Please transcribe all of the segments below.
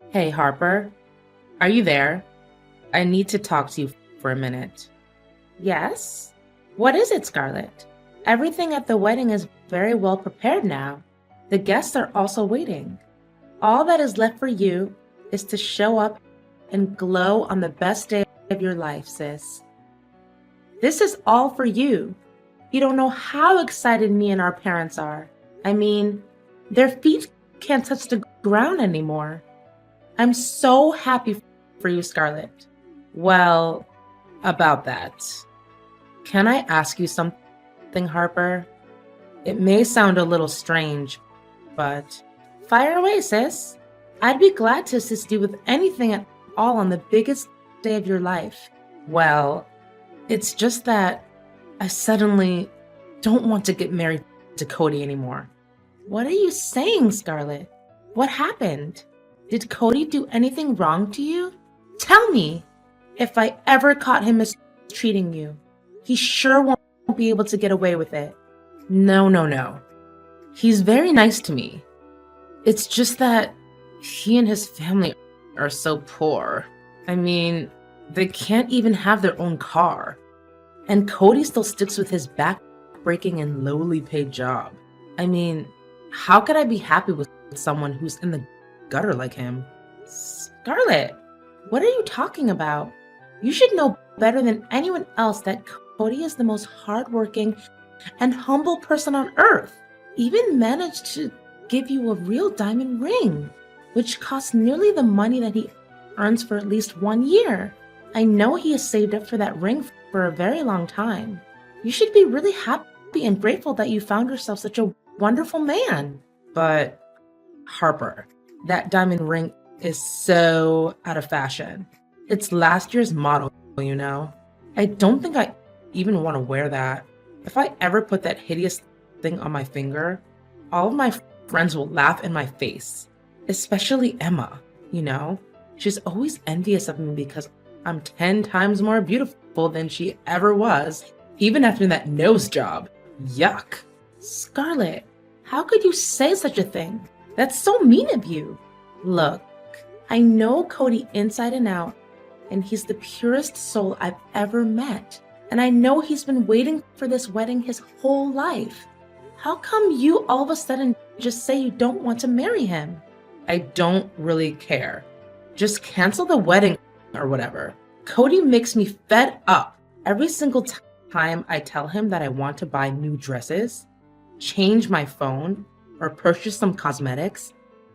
Hey, Harper, are you there? I need to talk to you for a minute. Yes? What is it, Scarlett? Everything at the wedding is very well prepared now. The guests are also waiting. All that is left for you is to show up and glow on the best day of your life, sis. This is all for you. You don't know how excited me and our parents are. I mean, their feet can't touch the ground anymore. I'm so happy for you, Scarlett. Well, about that. Can I ask you something, Harper? It may sound a little strange, but fire away, sis. I'd be glad to assist you with anything at all on the biggest day of your life. Well, it's just that I suddenly don't want to get married to Cody anymore. What are you saying, Scarlett? What happened? Did Cody do anything wrong to you? Tell me. If I ever caught him mistreating you, he sure won't be able to get away with it. No, no, no. He's very nice to me. It's just that he and his family are so poor. I mean, they can't even have their own car. And Cody still sticks with his back-breaking and lowly paid job. I mean, how could I be happy with someone who's in the gutter like him? Scarlett, what are you talking about? You should know better than anyone else that Cody is the most hardworking and humble person on earth. Even managed to give you a real diamond ring, which costs nearly the money that he earns for at least 1 year. I know he has saved up for that ring for a very long time. You should be really happy and grateful that you found yourself such a wonderful man. But, Harper, that diamond ring is so out of fashion. It's last year's model, you know. I don't think I even want to wear that. If I ever put that hideous thing on my finger, all of my friends will laugh in my face. Especially Emma, you know. She's always envious of me because I'm 10 times more beautiful than she ever was, even after that nose job. Yuck. Scarlett, how could you say such a thing? That's so mean of you. Look, I know Cody inside and out, and he's the purest soul I've ever met. And I know he's been waiting for this wedding his whole life. How come you all of a sudden just say you don't want to marry him? I don't really care. Just cancel the wedding or whatever. Cody makes me fed up every single time I tell him that I want to buy new dresses, change my phone, or purchase some cosmetics.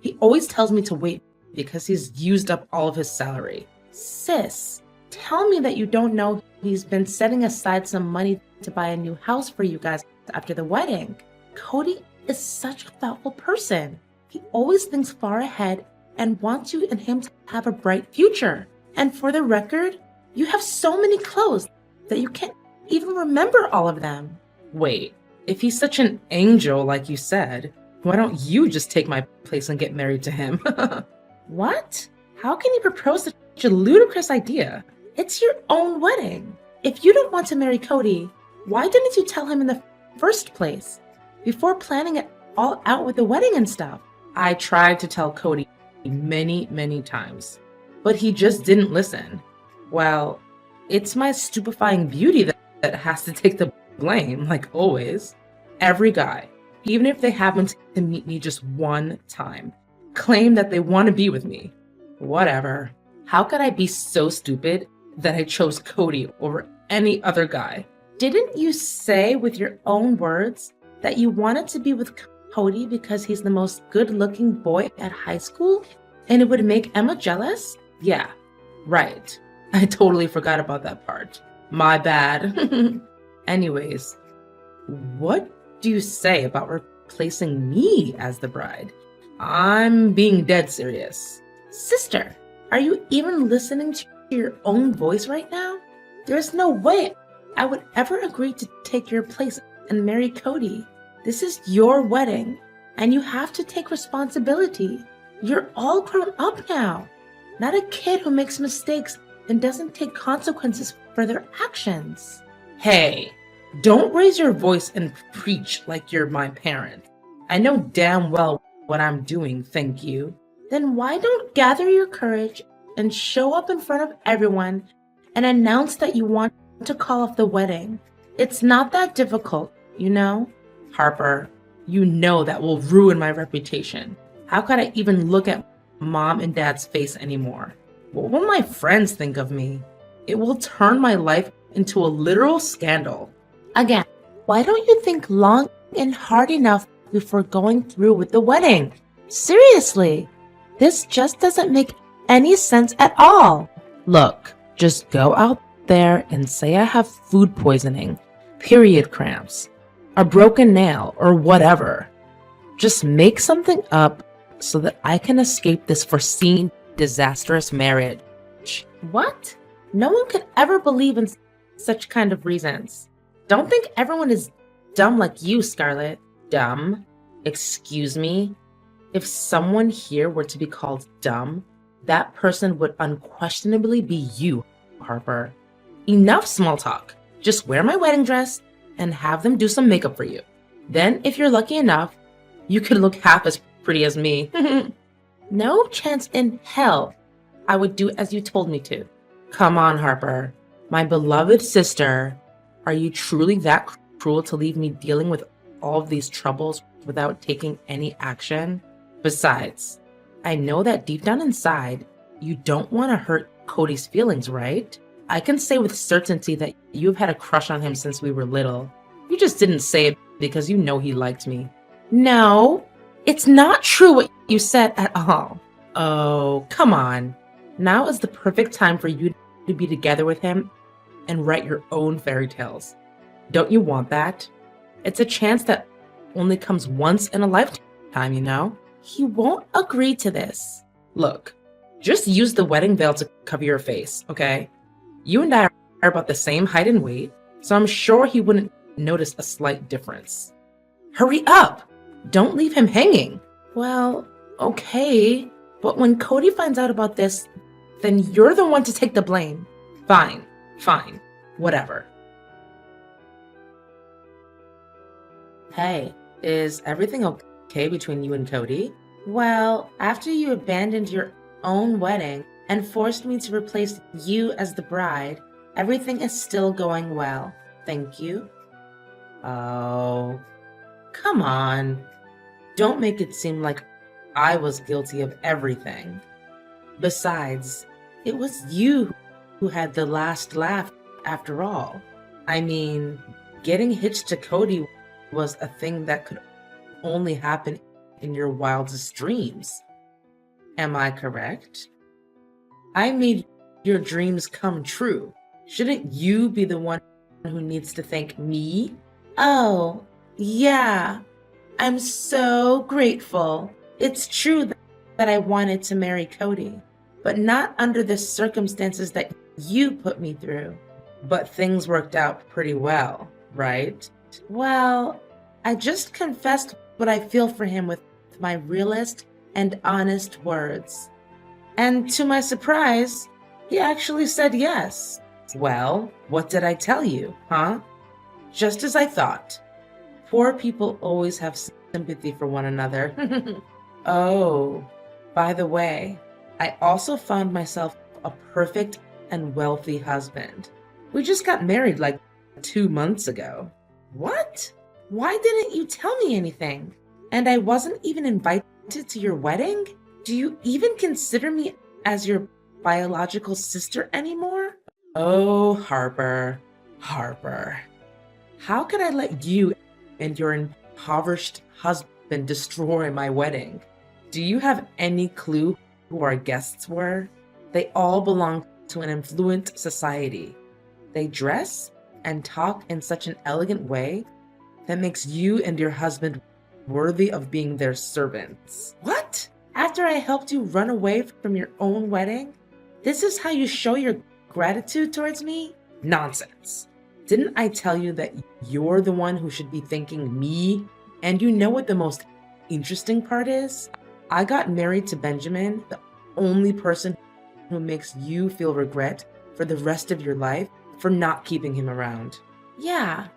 He always tells me to wait because he's used up all of his salary. Sis, tell me that you don't know he's been setting aside some money to buy a new house for you guys after the wedding. Cody is such a thoughtful person. He always thinks far ahead and wants you and him to have a bright future. And for the record, you have so many clothes that you can't even remember all of them. Wait, if he's such an angel like you said, why don't you just take my place and get married to him? What? How can you propose such a ludicrous idea? It's your own wedding. If you don't want to marry Cody, why didn't you tell him in the first place? Before planning it all out with the wedding and stuff. I tried to tell Cody many, many times, but he just didn't listen. Well, it's my stupefying beauty that has to take the blame, like always. Every guy, even if they happen to meet me just one time, claim that they want to be with me. Whatever. How could I be so stupid that I chose Cody over any other guy? Didn't you say with your own words that you wanted to be with Cody because he's the most good-looking boy at high school and it would make Emma jealous? Yeah, right. I totally forgot about that part. My bad. Anyways, what do you say about replacing me as the bride? I'm being dead serious. Sister, are you even listening to your own voice right now? There's no way I would ever agree to take your place and marry Cody. This is your wedding, and you have to take responsibility. You're all grown up now, not a kid who makes mistakes and doesn't take consequences for their actions. Hey, don't raise your voice and preach like you're my parent. I know damn well what I'm doing, thank you. Then why don't gather your courage and show up in front of everyone and announce that you want to call off the wedding? It's not that difficult, you know? Harper, you know that will ruin my reputation. How could I even look at mom and dad's face anymore? What will my friends think of me? It will turn my life into a literal scandal. Again, why don't you think long and hard enough before going through with the wedding? Seriously, this just doesn't make any sense at all. Look, just go out there and say I have food poisoning, period cramps, a broken nail, or whatever. Just make something up so that I can escape this foreseen disastrous marriage. What? No one could ever believe in such kind of reasons. Don't think everyone is dumb like you, Scarlett. Dumb? Excuse me? If someone here were to be called dumb, that person would unquestionably be you, Harper. Enough small talk. Just wear my wedding dress and have them do some makeup for you. Then, if you're lucky enough, you could look half as pretty as me. No chance in hell I would do as you told me to. Come on, Harper. My beloved sister, are you truly that cruel to leave me dealing with all of these troubles without taking any action? Besides, I know that deep down inside, you don't want to hurt Cody's feelings, right? I can say with certainty that you've had a crush on him since we were little. You just didn't say it because you know he liked me. No, it's not true what you said at all. Oh, come on. Now is the perfect time for you to be together with him and write your own fairy tales. Don't you want that? It's a chance that only comes once in a lifetime, you know? He won't agree to this. Look, just use the wedding veil to cover your face, okay? You and I are about the same height and weight, so I'm sure he wouldn't notice a slight difference. Hurry up! Don't leave him hanging. Well, okay, but when Cody finds out about this, then you're the one to take the blame. Fine, whatever. Hey, is everything okay between you and Cody? Well, after you abandoned your own wedding and forced me to replace you as the bride, everything is still going well. Thank you. Oh, come on. Don't make it seem like I was guilty of everything. Besides, it was you who had the last laugh after all. I mean, getting hitched to Cody was a thing that could only happen in your wildest dreams. Am I correct? I made your dreams come true. Shouldn't you be the one who needs to thank me? Oh, yeah. I'm so grateful. It's true that I wanted to marry Cody, but not under the circumstances that you put me through. But things worked out pretty well, right? Well, I just confessed what I feel for him with my realest and honest words. And to my surprise, he actually said yes. Well, what did I tell you, huh? Just as I thought. Poor people always have sympathy for one another. Oh, by the way, I also found myself a perfect and wealthy husband. We just got married like 2 months ago. What? Why didn't you tell me anything? And I wasn't even invited to your wedding? Do you even consider me as your biological sister anymore? Oh, Harper. How could I let you and your impoverished husband destroy my wedding? Do you have any clue who our guests were? They all belong to an affluent society. They dress and talk in such an elegant way that makes you and your husband worthy of being their servants. What? After I helped you run away from your own wedding? This is how you show your gratitude towards me? Nonsense. Didn't I tell you that you're the one who should be thanking me? And you know what the most interesting part is? I got married to Benjamin, the only person who makes you feel regret for the rest of your life for not keeping him around. Yeah,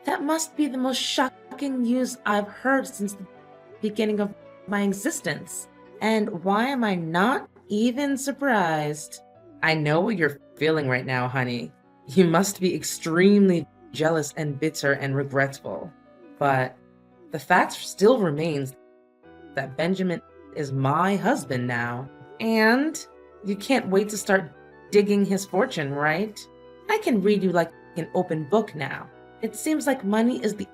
that must be the most shocking news I've heard since the beginning of my existence. And why am I not even surprised? I know what you're feeling right now, honey. You must be extremely jealous and bitter and regretful. But the fact still remains that Benjamin is my husband now. And you can't wait to start digging his fortune, right? I can read you like an open book now. It seems like money is the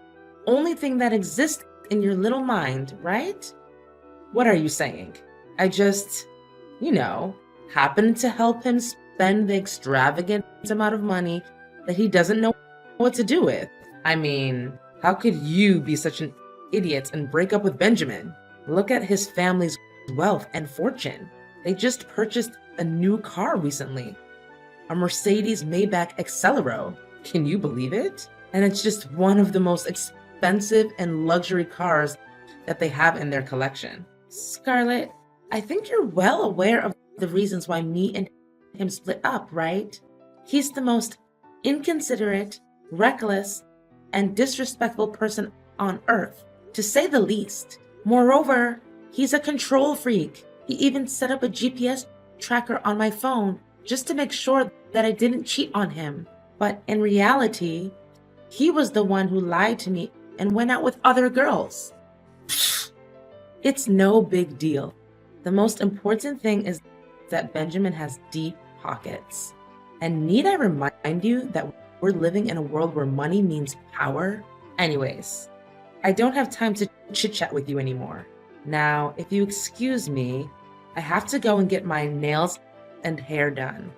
only thing that exists in your little mind, right? What are you saying? I just, you know, happened to help him spend the extravagant amount of money that he doesn't know what to do with. I mean, how could you be such an idiot and break up with Benjamin? Look at his family's wealth and fortune. They just purchased a new car recently, a Mercedes Maybach Accelero. Can you believe it? And it's just one of the most expensive and luxury cars that they have in their collection. Scarlett, I think you're well aware of the reasons why me and him split up, right? He's the most inconsiderate, reckless, and disrespectful person on earth, to say the least. Moreover, he's a control freak. He even set up a GPS tracker on my phone just to make sure that I didn't cheat on him. But in reality, he was the one who lied to me and went out with other girls. It's no big deal. The most important thing is that Benjamin has deep pockets. And need I remind you that we're living in a world where money means power? Anyways, I don't have time to chit-chat with you anymore. Now, if you excuse me, I have to go and get my nails and hair done.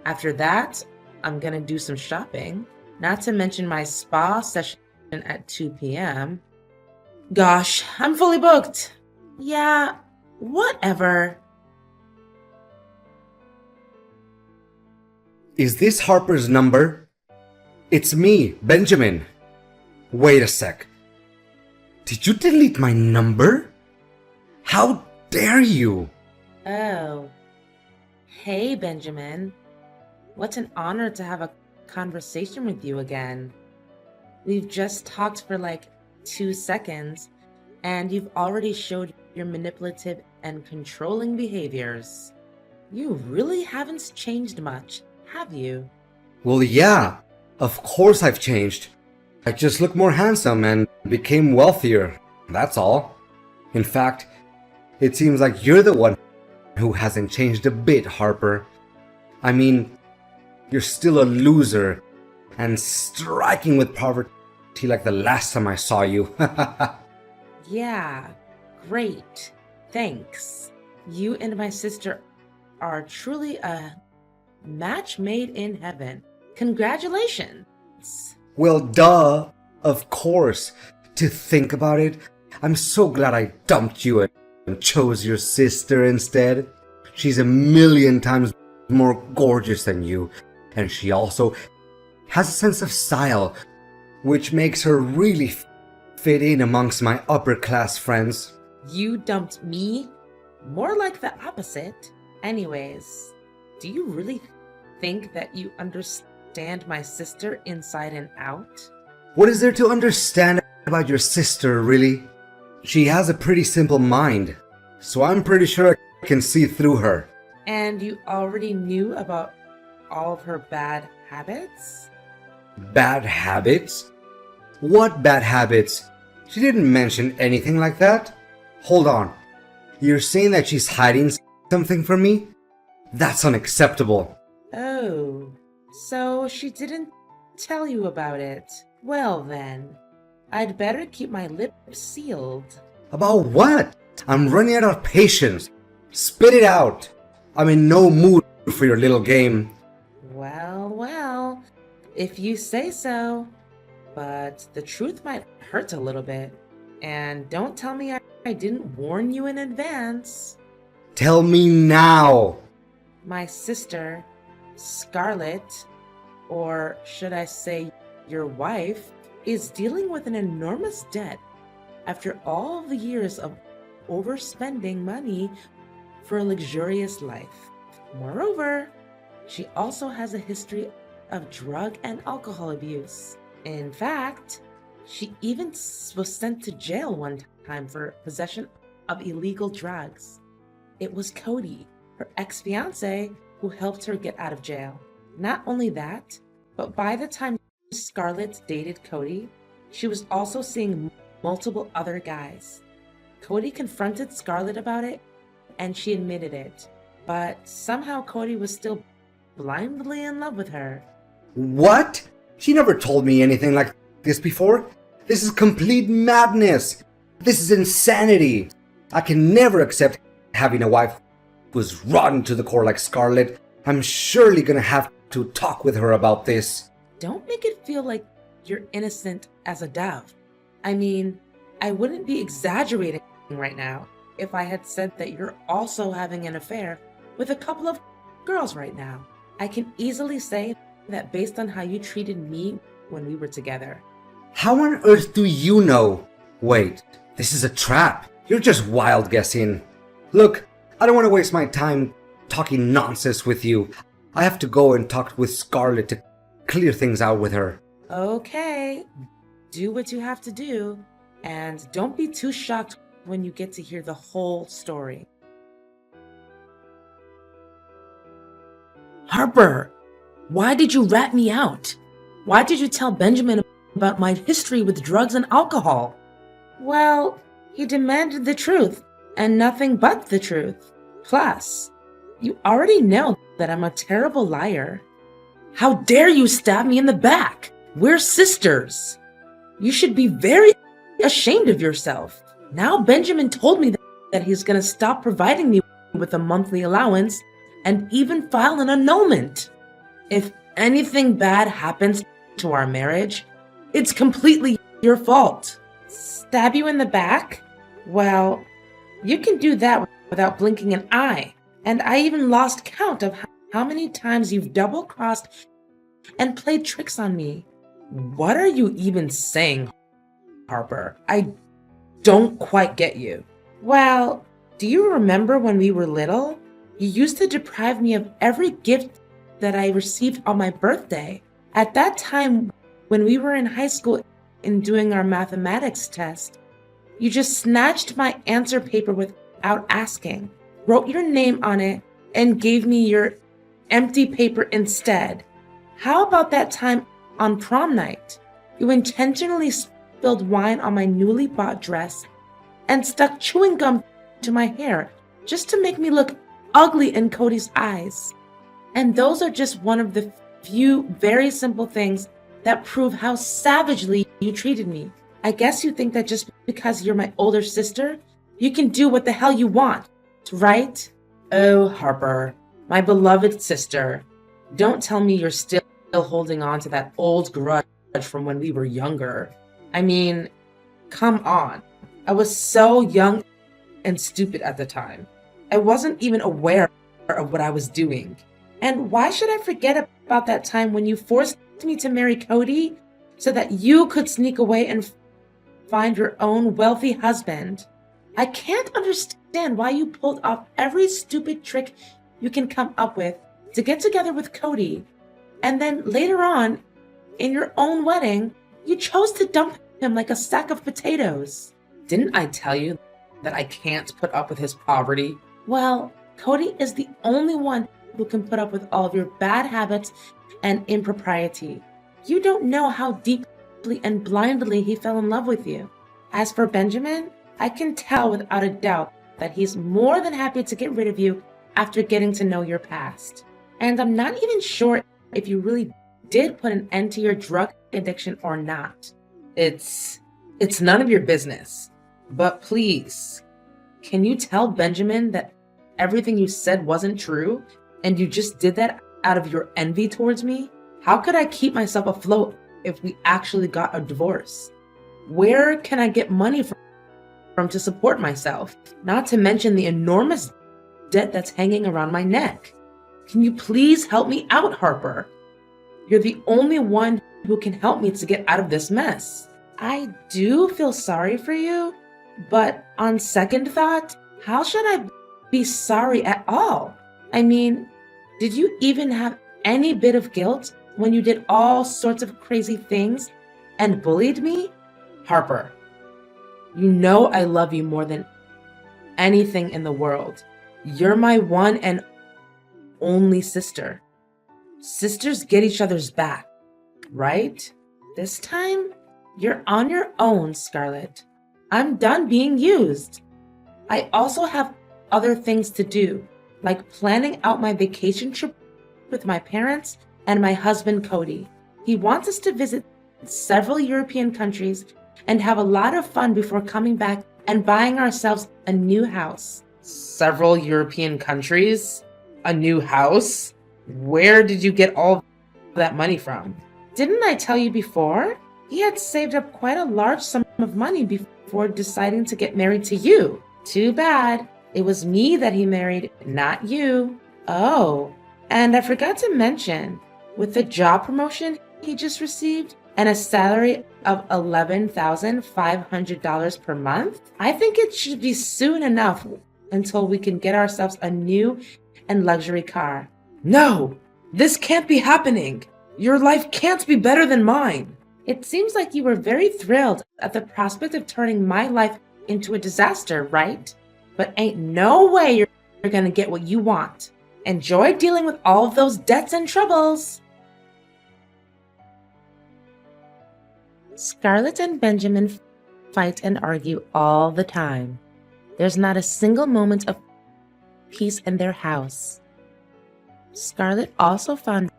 After that, I'm gonna do some shopping, not to mention my spa session at 2 p.m. Gosh, I'm fully booked. Yeah, whatever. Is this Harper's number? It's me, Benjamin. Wait a sec. Did you delete my number? How dare you? Oh. Hey, Benjamin. What an honor to have a conversation with you again. We've just talked for like 2 seconds, and you've already showed your manipulative and controlling behaviors. You really haven't changed much, have you? Well, yeah, of course I've changed. I just look more handsome and became wealthier, that's all. In fact, it seems like you're the one who hasn't changed a bit, Harper. I mean, you're still a loser and striking with poverty like the last time I saw you. Yeah, great. Thanks. You and my sister are truly a match made in heaven. Congratulations. Well, duh, of course. To think about it, I'm so glad I dumped you and chose your sister instead. She's a million times more gorgeous than you, and she also has a sense of style, which makes her really fit in amongst my upper class friends. You dumped me? More like the opposite. Anyways, do you really think that you understand my sister inside and out? What is there to understand about your sister, really? She has a pretty simple mind, so I'm pretty sure I can see through her. And you already knew about all of her bad habits? Bad habits? What bad habits? She didn't mention anything like that. Hold on. You're saying that she's hiding something from me? That's unacceptable. Oh, so she didn't tell you about it. Well then, I'd better keep my lips sealed. About what? I'm running out of patience. Spit it out. I'm in no mood for your little game. Well, if you say so. But the truth might hurt a little bit. And don't tell me I didn't warn you in advance. Tell me now. My sister, Scarlett, or should I say your wife, is dealing with an enormous debt after all of the years of overspending money for a luxurious life. Moreover, she also has a history of drug and alcohol abuse. In fact, she even was sent to jail one time for possession of illegal drugs. It was Cody, her ex-fiance, who helped her get out of jail. Not only that, but by the time Scarlett dated Cody, she was also seeing multiple other guys. Cody confronted Scarlett about it, and she admitted it. But somehow Cody was still blindly in love with her. What? She never told me anything like this before. This is complete madness. This is insanity. I can never accept having a wife who's rotten to the core like Scarlett. I'm surely gonna have to talk with her about this. Don't make it feel like you're innocent as a dove. I mean, I wouldn't be exaggerating right now if I had said that you're also having an affair with a couple of girls right now. I can easily say that based on how you treated me when we were together. How on earth do you know? Wait, this is a trap. You're just wild guessing. Look, I don't want to waste my time talking nonsense with you. I have to go and talk with Scarlett to clear things out with her. Okay, do what you have to do, and don't be too shocked when you get to hear the whole story. Harper, why did you rat me out? Why did you tell Benjamin about my history with drugs and alcohol? Well, he demanded the truth, and nothing but the truth. Plus, you already know that I'm a terrible liar. How dare you stab me in the back? We're sisters. You should be very ashamed of yourself. Now Benjamin told me that he's going to stop providing me with a monthly allowance and even file an annulment. If anything bad happens to our marriage, it's completely your fault. Stab you in the back? Well, you can do that without blinking an eye. And I even lost count of how many times you've double-crossed and played tricks on me. What are you even saying, Harper? I don't quite get you. Well, do you remember when we were little? You used to deprive me of every gift that I received on my birthday. At that time, when we were in high school and doing our mathematics test, you just snatched my answer paper without asking, wrote your name on it, and gave me your empty paper instead. How about that time on prom night? You intentionally spilled wine on my newly bought dress and stuck chewing gum to my hair just to make me look ugly in Cody's eyes. And those are just one of the few very simple things that prove how savagely you treated me. I guess you think that just because you're my older sister, you can do what the hell you want, right? Oh, Harper, my beloved sister, don't tell me you're still holding on to that old grudge from when we were younger. I mean, come on. I was so young and stupid at the time. I wasn't even aware of what I was doing. And why should I forget about that time when you forced me to marry Cody so that you could sneak away and find your own wealthy husband? I can't understand why you pulled off every stupid trick you can come up with to get together with Cody. And then later on, in your own wedding, you chose to dump him like a sack of potatoes. Didn't I tell you that I can't put up with his poverty? Well, Cody is the only one who can put up with all of your bad habits and impropriety. You don't know how deeply and blindly he fell in love with you. As for Benjamin, I can tell without a doubt that he's more than happy to get rid of you after getting to know your past. And I'm not even sure if you really did put an end to your drug addiction or not. It's none of your business. But please, can you tell Benjamin that everything you said wasn't true and you just did that out of your envy towards me? How could I keep myself afloat if we actually got a divorce? Where can I get money from to support myself? Not to mention the enormous debt that's hanging around my neck. Can you please help me out, Harper? You're the only one who can help me to get out of this mess. I do feel sorry for you, but on second thought, how should I be sorry at all? I mean, did you even have any bit of guilt when you did all sorts of crazy things and bullied me? Harper, you know I love you more than anything in the world. You're my one and only sister. Sisters get each other's back, right? This time, you're on your own, Scarlett. I'm done being used. I also have other things to do, like planning out my vacation trip with my parents and my husband, Cody. He wants us to visit several European countries and have a lot of fun before coming back and buying ourselves a new house. Several European countries? A new house? Where did you get all that money from? Didn't I tell you before? He had saved up quite a large sum of money before deciding to get married to you. Too bad. It was me that he married, not you. Oh, and I forgot to mention, with the job promotion he just received and a salary of $11,500 per month, I think it should be soon enough until we can get ourselves a new and luxury car. No, this can't be happening. Your life can't be better than mine. It seems like you were very thrilled at the prospect of turning my life into a disaster, right? But ain't no way you're gonna get what you want. Enjoy dealing with all of those debts and troubles. Scarlett and Benjamin fight and argue all the time. There's not a single moment of peace in their house. Scarlett also found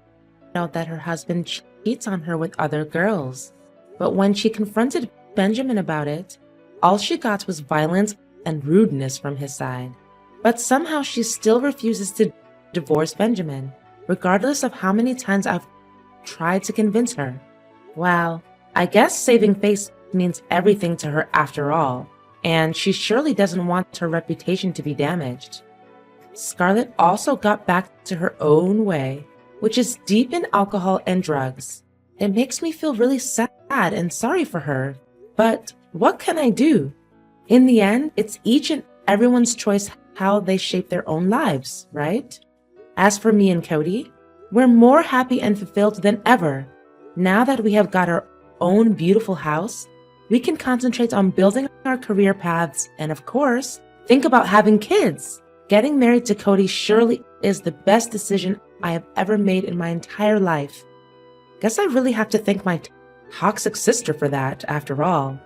out that her husband cheats on her with other girls. But when she confronted Benjamin about it, all she got was violence and rudeness from his side. But somehow she still refuses to divorce Benjamin, regardless of how many times I've tried to convince her. Well, I guess saving face means everything to her after all, and she surely doesn't want her reputation to be damaged. Scarlett also got back to her own way, which is deep in alcohol and drugs. It makes me feel really sad and sorry for her, but what can I do? In the end, it's each and everyone's choice how they shape their own lives, right? As for me and Cody, we're more happy and fulfilled than ever. Now that we have got our own beautiful house, we can concentrate on building our career paths and, of course, think about having kids. Getting married to Cody surely is the best decision I have ever made in my entire life. Guess I really have to thank my toxic sister for that, after all.